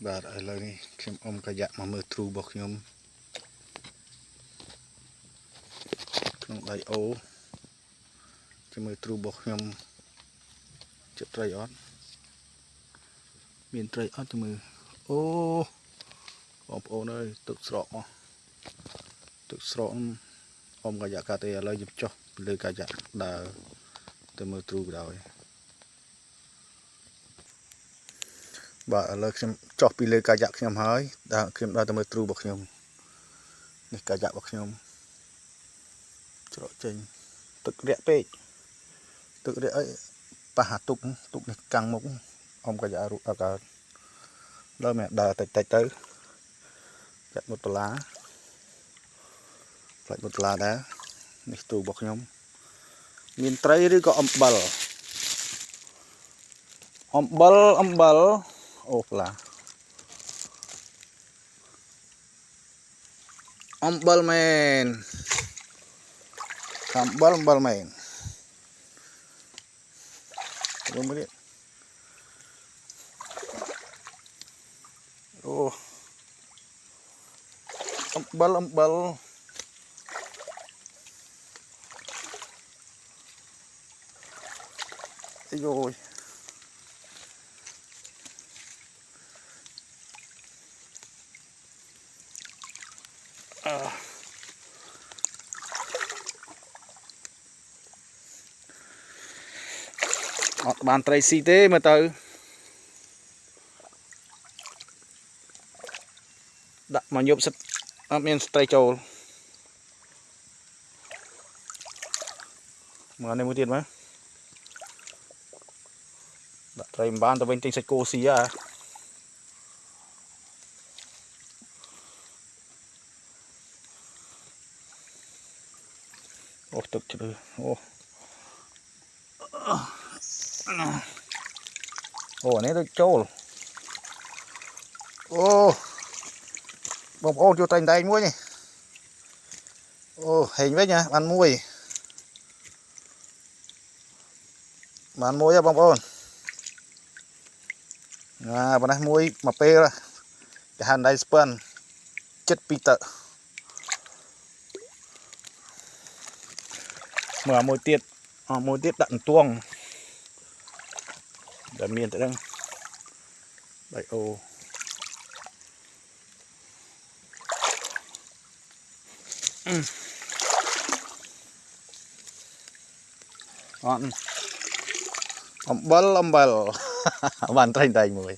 បាទឥឡូវនេះខ្ញុំអ៊ំកាយ៉ាក់មកមើលទ្រូរបស់ខ្ញុំក្នុងដៃអូចាំមើលទ្រូរបស់ខ្ញុំចិត្តត្រីអត់មានត្រីអត់ចាំមើលអូបងប្អូនអើយទឹកស្រកមកទឹកស្រកអ៊ំកាយ៉ាក់កាទេឥឡូវខ្ញុំចុះពីលើកាយ៉ាក់ដើរទៅមើលទ្រូបណ្ដោយបាទឥឡូវខ្ញុំចុះពីលើកាយ៉ាក់ខ្ញុំហើយខ្ញុំដើរទៅមើលទ្រូរបស់ខ្ញុំនេះកាយ៉ាក់របស់ខ្ញុំច្រកចេញទឹករាក់ពេកទឹករាក់អីប៉ះអាទុកនេះកាំងមុខអ៊ំកាយ៉ាក់រុកអកើតដល់មែនដើរតិចទៅចាក់មុតដុល្លារផ្លាច់មុតដុល្លារដែរនេះទ្រូរបស់ខ្ញុំមានត្រីឬក៏អំបិលអូប្លាអំបិលមែនអំបិលមែនមើលមើលអូអំបិលអាយយអត់បានត្រីស៊ីទេមើលទៅដាក់មកយប់សិតអត់មានត្រីចូលមកនេះមួយទៀតមើលដាក់ត្រីមិនបានទៅវិញទិញសាច់គោស៊ីអូទឹកជ្រៅអូនេះទៅចូលអូបងប្អូនចូលតែងមួយនេះអូហេងវិញណាបានមួយហ៎បងប្អូនប៉ុណ្ណេះមួយមកពេលគេហៅដៃស្ពាន់ចិត្ត2តើមើលមួយទៀតដាក់អន្ទងដែលមានតែដឹងដៃអូអត់អំបិលបានត្រីមួយ